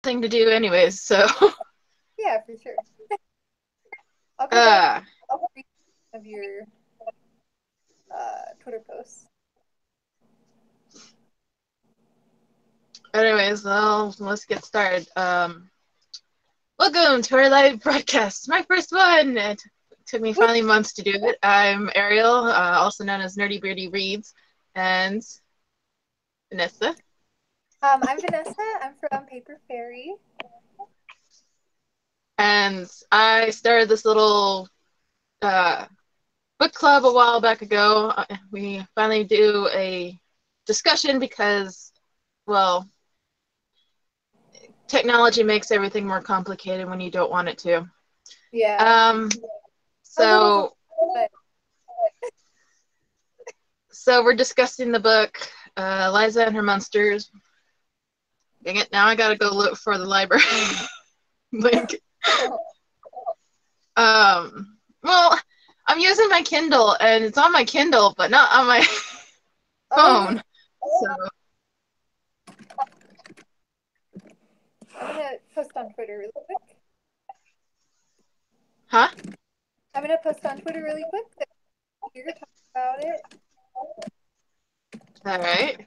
thing to do anyways, so Yeah, for sure. I'll go back uh and read some of your Twitter posts. anyways, well, let's get started. Welcome to our live broadcast. My first one. It took me Woo! finally months to do it. I'm Ariel, also known as Nerdy Beardy Reads, and Vanessa. I'm Vanessa. I'm from Paper Fairy. And I started this little uh, book club a while back ago. We finally do a discussion because, well, technology makes everything more complicated when you don't want it to. Yeah, Um, a little delay, so, but so we're discussing the book Eliza and Her Monsters. Dang it! Now I gotta go look for the library link. oh, Well, I'm using my Kindle and it's on my Kindle, but not on my oh, phone. So, I'm gonna post on Twitter really quick. huh? I'm gonna post on Twitter really quick that you're talking about it. All right.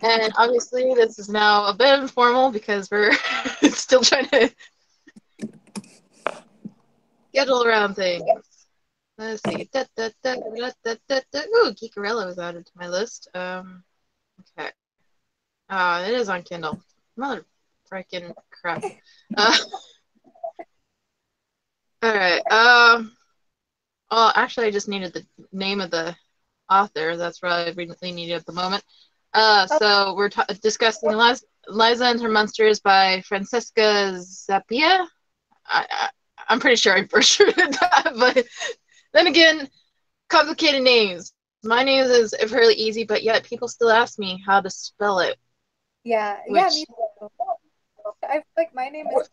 And obviously, this is now a bit informal because we're still trying to Yep. schedule around things. Let's see. Ooh, Geekarella was added to my list. Okay. It is on Kindle. Mother freaking crap. Uh, all right. Well, actually, I just needed the name of the author. That's what I really needed at the moment. Oh, So we're discussing Liza and Her Monsters by Francesca Zappia. I, I'm pretty sure I butchered that, but then again, complicated names. My name is fairly easy, but yet people still ask me how to spell it, yeah, yeah, which me too. I feel like my name is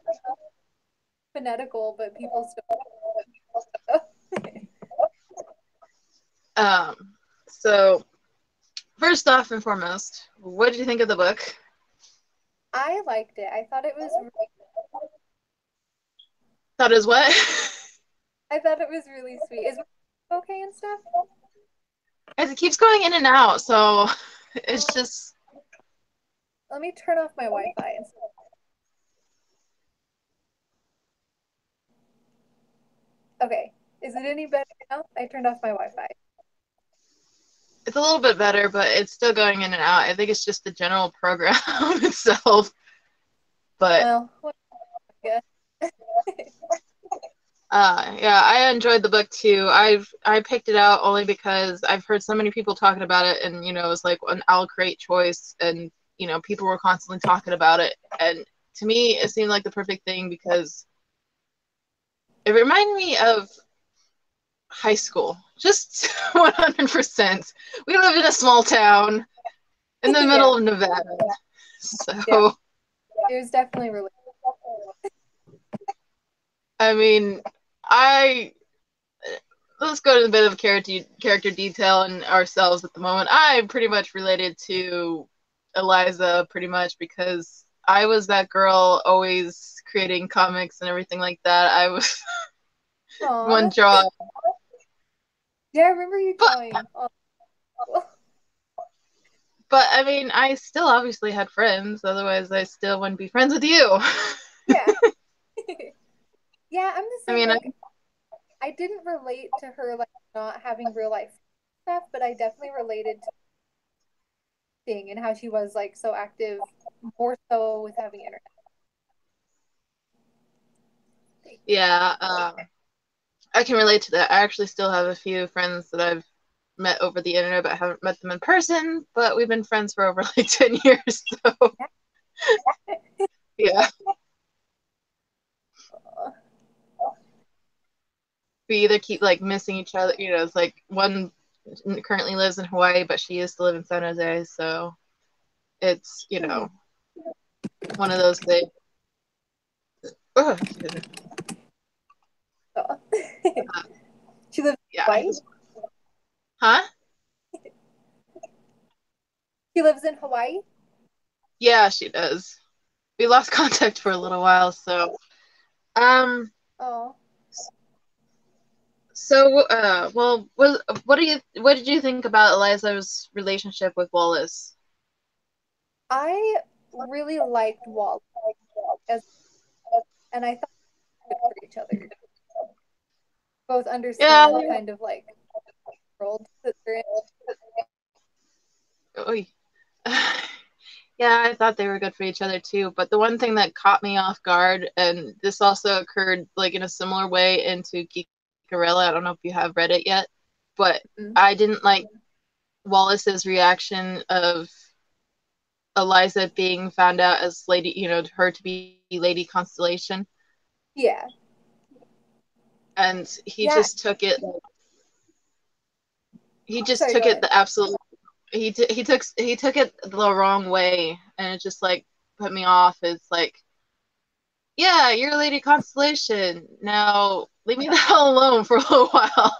phonetical, but people still. um so first off and foremost, what did you think of the book? I liked it. Thought it was what? I thought it was really sweet. Is my okay and stuff? As it keeps going in and out, so it's Oh, just let me turn off my Wi-Fi and stuff. Okay. Is it any better now? I turned off my Wi-Fi. it's a little bit better, but it's still going in and out. I think it's just the general program itself. But Well, what I guess. yeah, I enjoyed the book too. I picked it out only because I've heard so many people talking about it, and it was like an Al Crate choice, and people were constantly talking about it, and to me, it seemed like the perfect thing because it reminded me of high school, just 100%. We live in a small town in the Yeah, middle of Nevada, yeah. so There's definitely really. I mean, I let's go to a bit of character detail and ourselves at the moment. I'm pretty much related to Eliza pretty much because I was that girl always creating comics and everything like that. I was one Aw. job. Yeah, I remember you But drawing. Oh, but I mean, I still obviously had friends, otherwise I still wouldn't be friends with you. yeah. Yeah, I'm the I same mean, way. I didn't relate to her like not having real life stuff, but I definitely related to thing and how she was like so active, more so with having internet. yeah, I can relate to that. I actually still have a few friends that I've met over the internet, but haven't met them in person. But we've been friends for over like 10 years, so yeah. Aw. We either keep like missing each other. It's like one currently lives in Hawaii, but she used to live in San Jose, so it's Hmm. one of those things. Oh, Aw. She lives in yeah, Hawaii. huh? She lives in Hawaii. Yeah, she does. we lost contact for a little while. So, um, Oh, well, what did you think about Eliza's relationship with Wallace? I really liked Wall as, and I thought they were good for each other. Both Yeah. understand kind of like world that they're in. Oy. Yeah, I thought they were good for each other too. But the one thing that caught me off guard, and this also occurred like in a similar way into Geek Gorilla. I don't know if you have read it yet, but Mm. I didn't like Wallace's reaction of Eliza being found out as Lady, her to be Lady Constellation, Yeah, and he yeah. just took it. He just Sorry, go took it ahead. the absolute. He took it the wrong way, and it just like put me off. It's like, yeah, you're Lady Constellation. Now leave me the hell alone for a little while.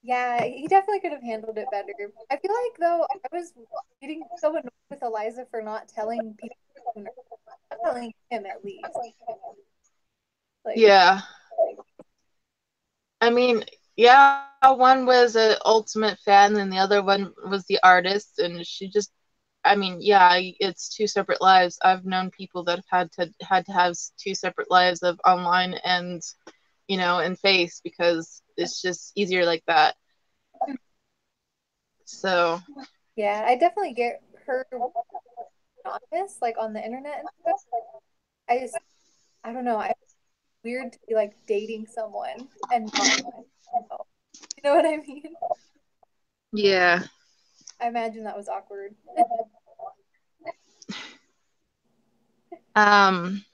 Yeah, he definitely could have handled it better. I feel like though I was getting so annoyed with Eliza for not telling people sooner. Not telling him at least. Like, Yeah, I mean, yeah, one was an ultimate fan, and the other one was the artist, and she just, I mean, yeah, it's two separate lives. I've known people that have had to have two separate lives of online and in face because it's just easier like that. So yeah, I definitely get her anonymous, like on the internet and stuff. I just, I don't know. I weird to be like dating someone and not know. You know what I mean? yeah, I imagine that was awkward. um,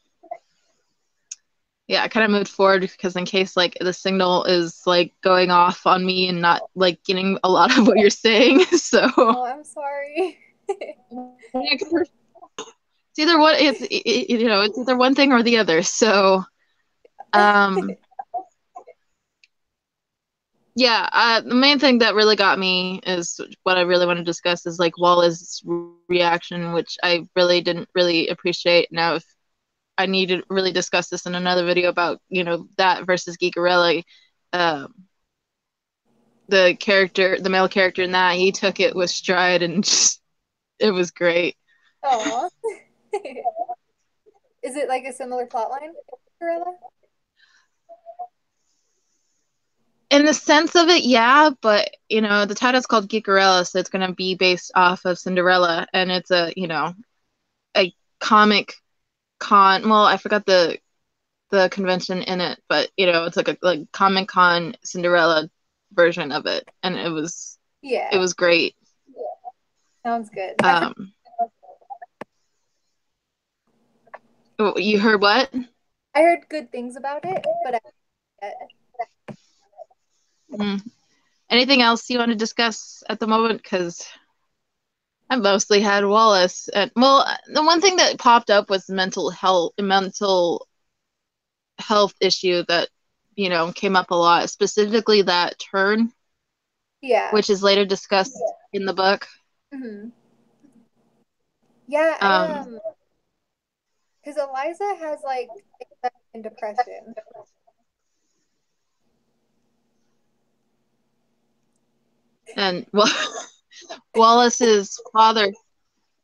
yeah, I kind of moved forward because in case like the signal is like going off on me and not like getting a lot of what you're saying. So Oh, I'm sorry. it's either what it's either one thing or the other. So um yeah, the main thing that really got me is what I really want to discuss is like Wallace's reaction, which I really didn't really appreciate. Now, if I need to really discuss this in another video about that versus Geekarelli, um, the male character in that, he took it with stride and just it was great. Aw. Is it like a similar plot line, Gorilla? In the sense of it, yeah, but the title's called Geekarella, so it's gonna be based off of Cinderella, and it's a comic con. Well, I forgot the convention in it, but it's like a like Comic Con Cinderella version of it, and it Yeah, was great. sounds good. I've heard, Um, you heard what? I heard good things about it, but Mm. Anything else you want to discuss at the moment? Because I mostly had Wallace. And, well, the one thing that popped up was mental health issue that came up a lot, specifically that turn, yeah. which is later discussed in the book. Hmm. Yeah, Um, because Eliza has like anxiety and depression. and well, Wallace's father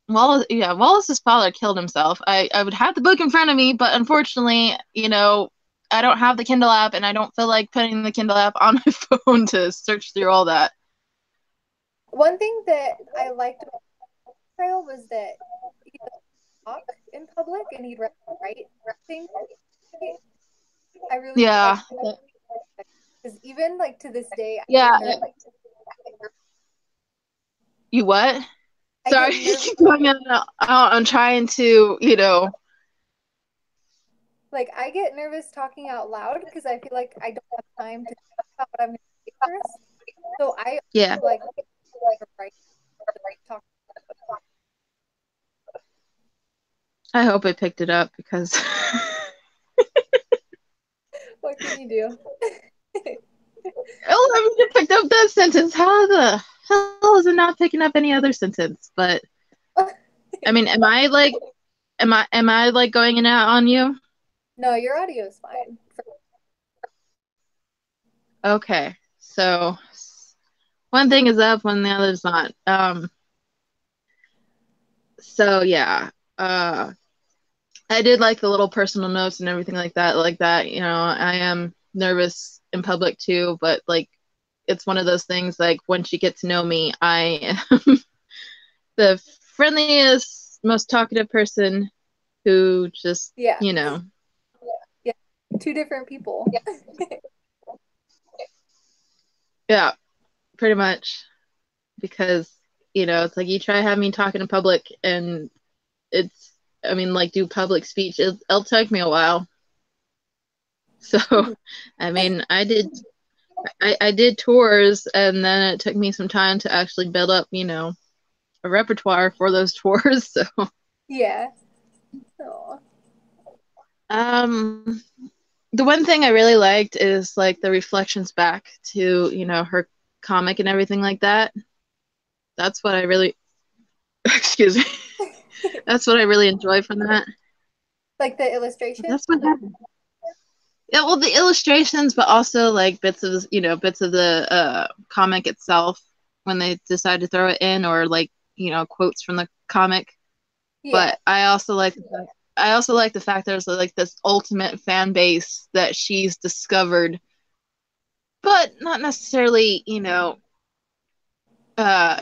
Wallace's father killed himself. I would have the book in front of me, but unfortunately, I don't have the Kindle app and I don't feel like putting the Kindle app on my phone to search through all that. One thing that I liked about Trail was that he would talk in public and he'd write things. I really Yeah. liked because even like to this day, I get Yeah. nervous. You what? I get Sorry, you nervous. keep going in and out. I'm trying to. Like I get nervous talking out loud because I feel like I don't have time to think about what I'm going to say first. So I Yeah. like write talk. I hope I picked it up because What can you do? oh, I mean, it picked up that sentence. How the hell is it not picking up any other sentence? But I mean, am I like Am I like going in and out on you? No, your audio is fine. Okay. So one thing is up when the other's not. So yeah. Uh I did like the little personal notes and everything like that. I am nervous in public too, but like it's one of those things like once you get to know me, I am the friendliest, most talkative person who just, Yeah. Yeah. Two different people. yeah, pretty much. Because, it's like you try to have me talking in public and I mean, like do public speech, it'll take me a while. So, I mean, I did tours and then it took me some time to actually build up, a repertoire for those tours. So, Yeah. Oh. um, the one thing I really liked is like the reflections back to, her comic and everything like that. That's what I really, excuse me. That's what I really enjoy from that. Like the illustration? That's what happened. Yeah, well, the illustrations, but also like bits of the comic itself when they decide to throw it in, or like quotes from the comic. Yeah. But I also like the fact there's like this ultimate fan base that she's discovered, but not necessarily uh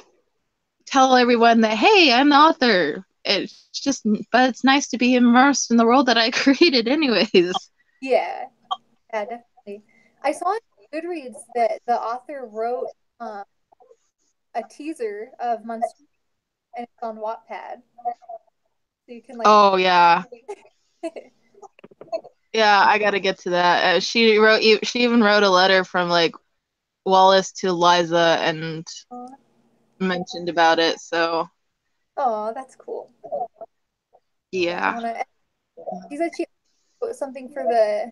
tell everyone that hey, I'm the author. But it's nice to be immersed in the world that I created, anyways. Yeah. Yeah, definitely. I saw on Goodreads that the author wrote um, a teaser of Monster and it's on Wattpad. So you can like Oh yeah, yeah, I gotta get to that. She even wrote a letter from like Wallace to Eliza and oh, mentioned about it. So oh, that's cool. Yeah, I yeah, wanna she said she wrote something for the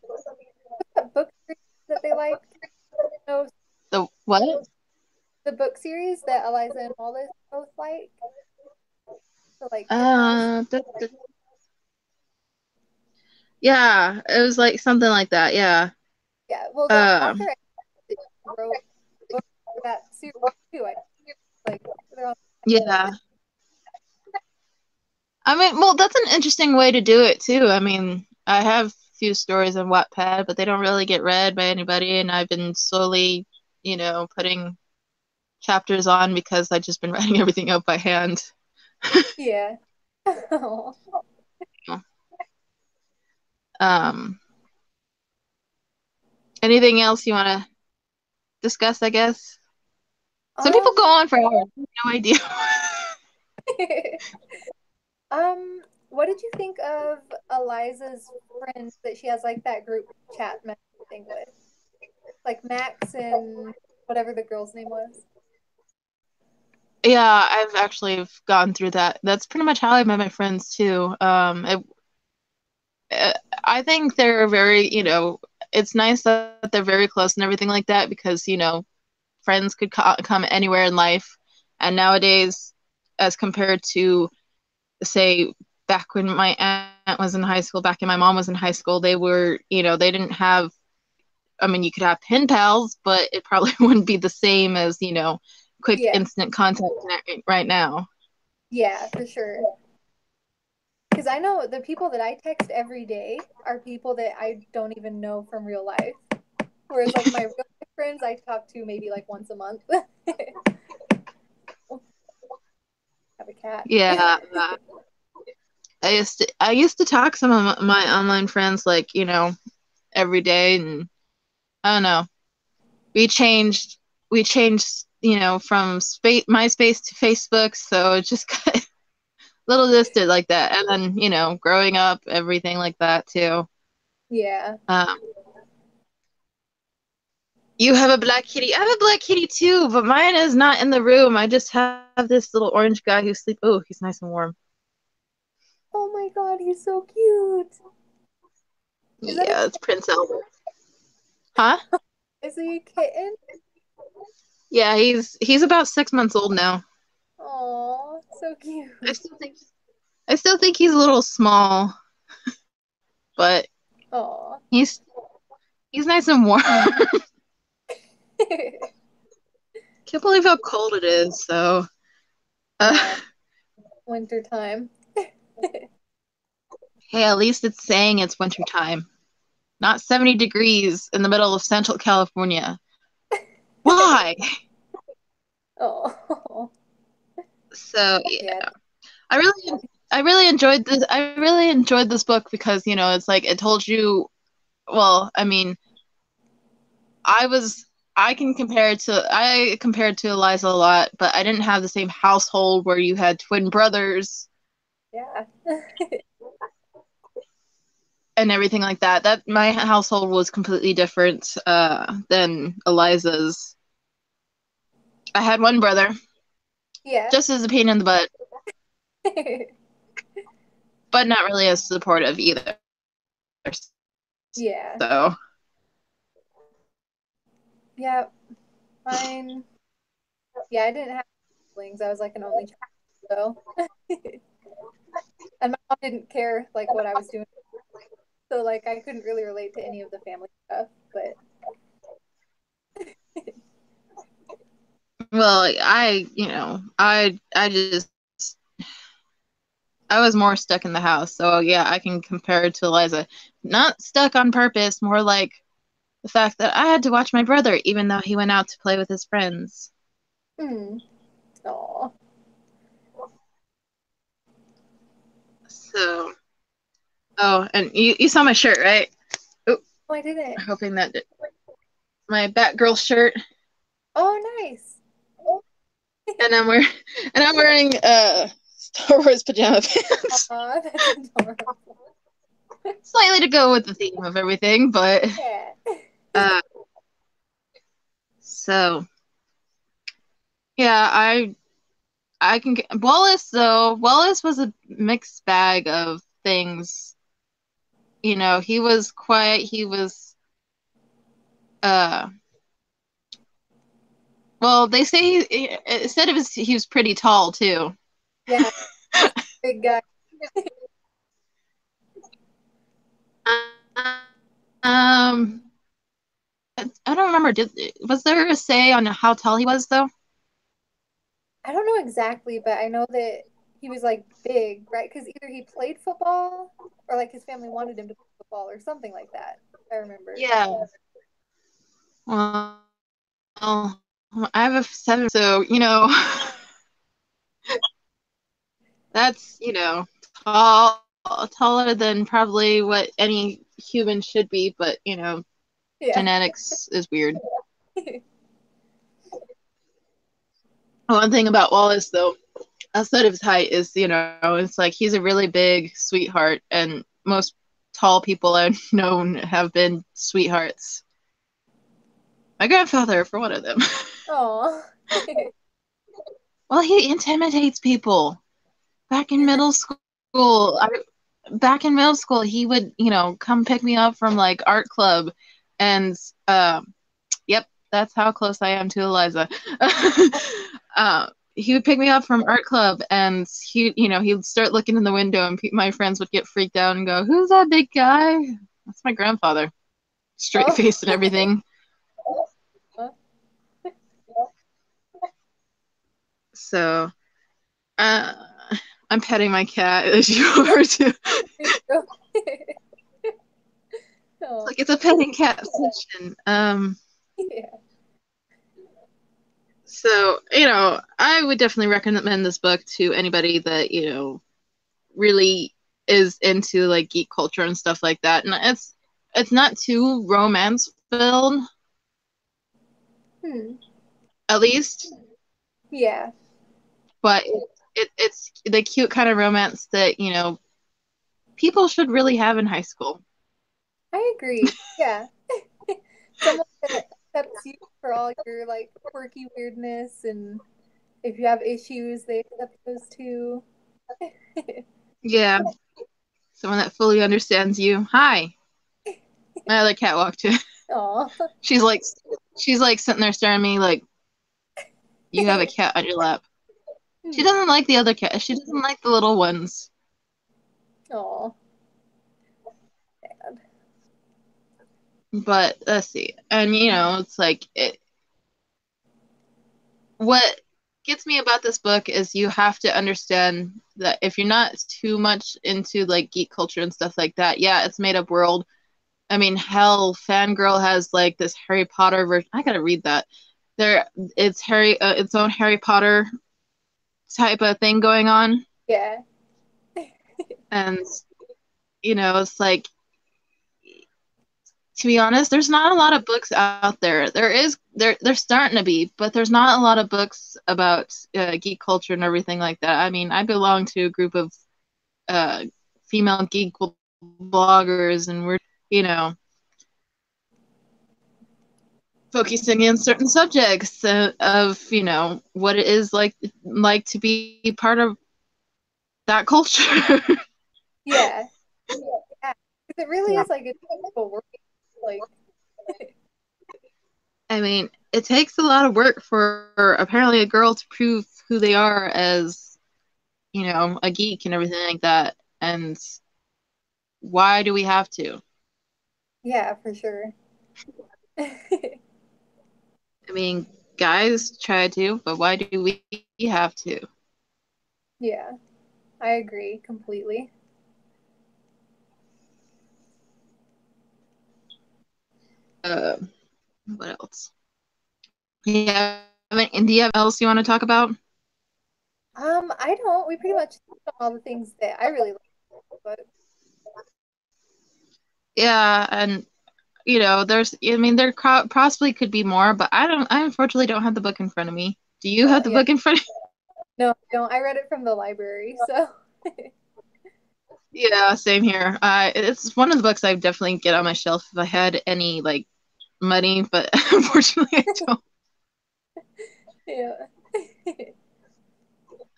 book series that they liked. No, the what? the book series that Eliza and Wallace both like. So like Hypnos. Uh, th- th- yeah, it was like something like that. Yeah. Yeah, well the Uh, author actually wrote books for that series too. I like they're on yeah. I mean, well, that's an interesting way to do it too. I mean, I have a few stories on Wattpad, but they don't really get read by anybody, and I've been slowly, putting chapters on because I've just been writing everything out by hand. yeah. Oh. Um, Anything else you want to discuss, I guess? Some people go Um on for hours. No idea. Um, what did you think of Eliza's friends that she has like that group chat thing with? Like Max and whatever the girl's name was. Yeah, I've actually gone through that. That's pretty much how I met my friends too. I think they're very, it's nice that they're very close and everything like that because, friends could come anywhere in life. And nowadays, as compared to, say, back when my aunt was in high school, back when my mom was in high school, they were, they didn't have, I mean, you could have pen pals, but it probably wouldn't be the same as, quick Yeah, instant contact right now. yeah, for sure. Because I know the people that I text every day are people that I don't even know from real life. Whereas like my real life friends I talk to maybe like once a month. Have a cat. Yeah, I used to talk to some of my online friends like, every day, and I don't know. We changed, from MySpace to Facebook, so it just got a little distant like that. And then, growing up, everything like that too. Yeah. Um, you have a black kitty. I have a black kitty too, but mine is not in the room. I just have this little orange guy who sleeps. Oh, he's nice and warm. Oh my God, he's so cute. Is that a Yeah, it's Prince Albert. Huh? is he a kitten? Yeah, he's about 6 months old now. Oh, so I cute. still think. I still think he's a little small, but Oh. he's he's nice and warm. Can't believe how cold it is. So, uh, Yeah, winter time. hey, at least it's saying it's winter time, not 70 degrees in the middle of Central California. Why? Oh. So, Yeah. I really I really enjoyed this book because, it's like it told you, well, I mean, I was I compared to Eliza a lot, but I didn't have the same household where you had twin brothers Yeah. and everything like that. That my household was completely different than Eliza's. I had one brother, Yeah. just as a pain in the butt, but not really as supportive either. Yeah. So, Yeah. Mine. Yeah, I didn't have siblings. I was like an only child, so and my mom didn't care like what I was doing. So like I couldn't really relate to any of the family stuff, but well, I just I was more stuck in the house. So yeah, I can compare it to Eliza. Not stuck on purpose, more like the fact that I had to watch my brother even though he went out to play with his friends. hmm. Oh. So, oh, and you saw my shirt, right? Oh, I didn't. hoping that my Batgirl shirt, Oh, nice. and I'm wearing Star Wars pajama pants, Aw, that's adorable. slightly to go with the theme of everything, but Yeah. uh, so yeah, I can Wallace though. Wallace was a mixed bag of things. He was quiet. He was uh. Well, they say it said he was pretty tall too. Yeah, he's a big guy. Um, I don't remember. Was there a say on how tall he was though? I don't know exactly, but I know that he was like big, right? Because either he played football or like his family wanted him to play football or something like that. I remember. Yeah. Well, I have a 7, so that's tall, taller than probably what any human should be, but Yeah. genetics is weird. One thing about Wallace, though, outside of his height, is it's like he's a really big sweetheart, and most tall people I've known have been sweethearts. My grandfather, for one of them. Oh. Well, he intimidates people. Back in middle school, back in middle school, he would, come pick me up from like art club, and yep, that's how close I am to Eliza. He would pick me up from art club, and he'd start looking in the window, and my friends would get freaked out and go, "Who's that big guy?" That's my grandfather, straight Oh. face and everything. So, uh, I'm petting my cat as you are too. It's Oh. like it's a petting cat session. Yeah. So, I would definitely recommend this book to anybody that, really is into like geek culture and stuff like that. And it's not too romance filled, Hmm. at least, Yeah. but it's the cute kind of romance that, people should really have in high school. I agree. Yeah. Someone that accepts you for all your like quirky weirdness, and if you have issues, they accept those too. Yeah, someone that fully understands you. Hi. My other cat walked in. Aw. She's like she's like sitting there staring at me like you have a cat on your lap. She doesn't like the other cat. She doesn't like the little ones. Oh, sad. But let's see. And it's like what gets me about this book is you have to understand that if you're not too much into like geek culture and stuff like that, yeah, it's made up world. I mean, hell, Fangirl has like this Harry Potter version. I gotta read that. There, it's its own Harry Potter type of thing going on, Yeah. and it's like, to be honest, there's not a lot of books out there. There's starting to be, but there's not a lot of books about geek culture and everything like that. I mean, I belong to a group of uh, female geek bloggers, and we're you know focusing in certain subjects of what it is like to be part of that culture. Yeah. Yeah. 'Cause it really is like a difficult work. Like, I mean, it takes a lot of work for apparently a girl to prove who they are as a geek and everything like that. And why do we have to? yeah, for sure. I mean, guys try to, but why do we have to? Yeah, I agree completely. Uh, what else? Yeah, do you have else you want to talk about? I don't. We pretty much touched on all the things that I really like, but Yeah, and I mean, there possibly could be more, but I unfortunately don't have the book in front of me. Do you have the yeah. book in front of No, I don't. I read it from the library, so you? Yeah, same here. It's one of the books I would definitely get on my shelf if I had any like money, but unfortunately I don't. yeah.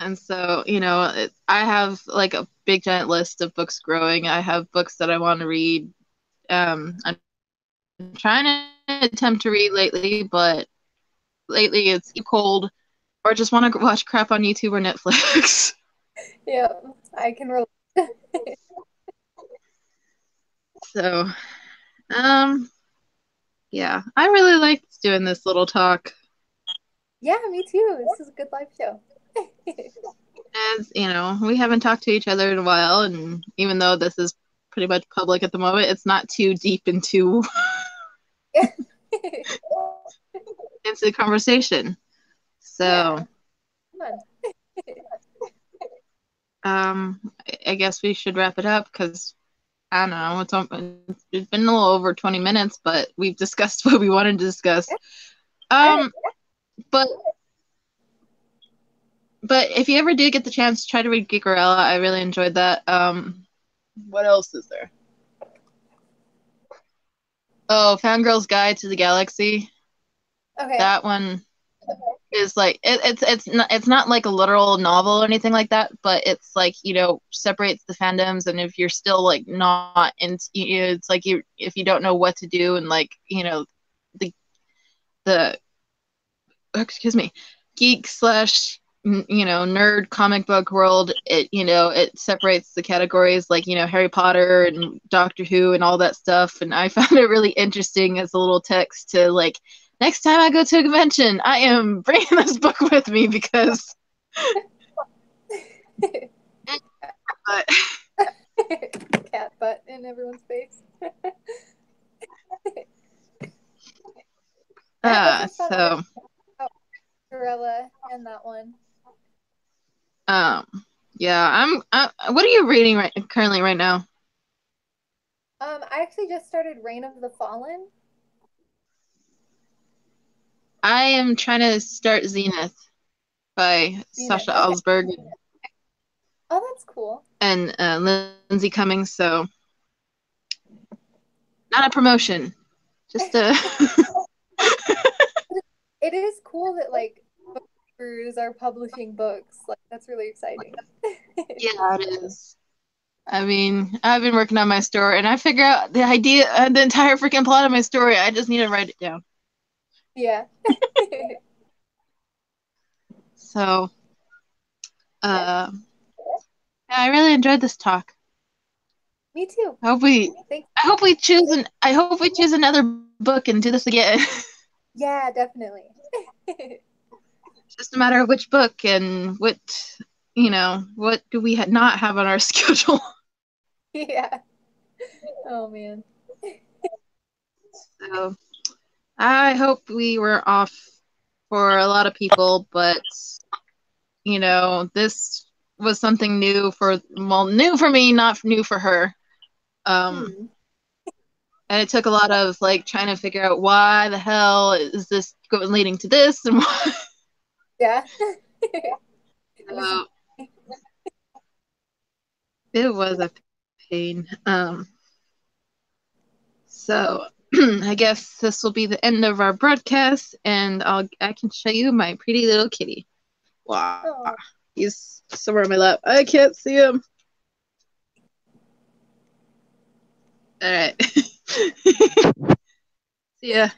And so, I have like a big giant list of books growing. I have books that I want to read. I'm trying to attempt to read lately, but lately it's too cold or just want to watch crap on YouTube or Netflix. Yeah, I can relate. So, um, yeah, I really liked doing this little talk. Yeah, me too. This is a good live show. As we haven't talked to each other in a while, and even though this is pretty much public at the moment, it's not too deep Yeah. into the conversation. So, Yeah. Come on. I guess we should wrap it up because I don't know. It's been a little over 20 minutes, but we've discussed what we wanted to discuss. All right. Um, but if you ever do get the chance, try to read Geekerella. I really enjoyed that. What else is there? Oh, Fangirl's Guide to the Galaxy. Okay. That one is like it's not like a literal novel or anything like that, but it's like separates the fandoms, and if you're still like not in, it's like you if you don't know what to do, and like the the excuse me, geek slash nerd comic book world, it separates the categories like Harry Potter and Doctor Who and all that stuff, and I found it really interesting as a little text to like, next time I go to a convention I am bringing this book with me because but, Cat butt in everyone's face. Yeah, this was fun. I read so about Gorilla and that one. um yeah, what are you reading currently right now? I actually just started Reign of the Fallen. I am trying to start Zenith by Zenith. Sasha Okay. Alsberg Oh, that's cool. and Lindsay Cummings. So not a promotion, just a It is cool that like books are publishing books. Like that's really exciting. yeah, it is. I mean, I've been working on my story, and I figure out the idea, the entire freaking plot of my story. I just need to write it down. Yeah. So, Yeah. uh, yeah, I really enjoyed this talk. Me too. I hope we Thanks. I hope we choose another book and do this again. Yeah, definitely. It's just a matter of which book and what do we not have on our schedule. Yeah. Oh man. So I hope we were off for a lot of people, but this was something new for me, not new for her. Um, Hmm. and it took a lot of like trying to figure out why the hell is this going leading to this, and why. Yeah. It was So it was a pain. So I guess this will be the end of our broadcast, and I can show you my pretty little kitty. Wow, oh. he's somewhere on my lap. I can't see him. All right. See ya.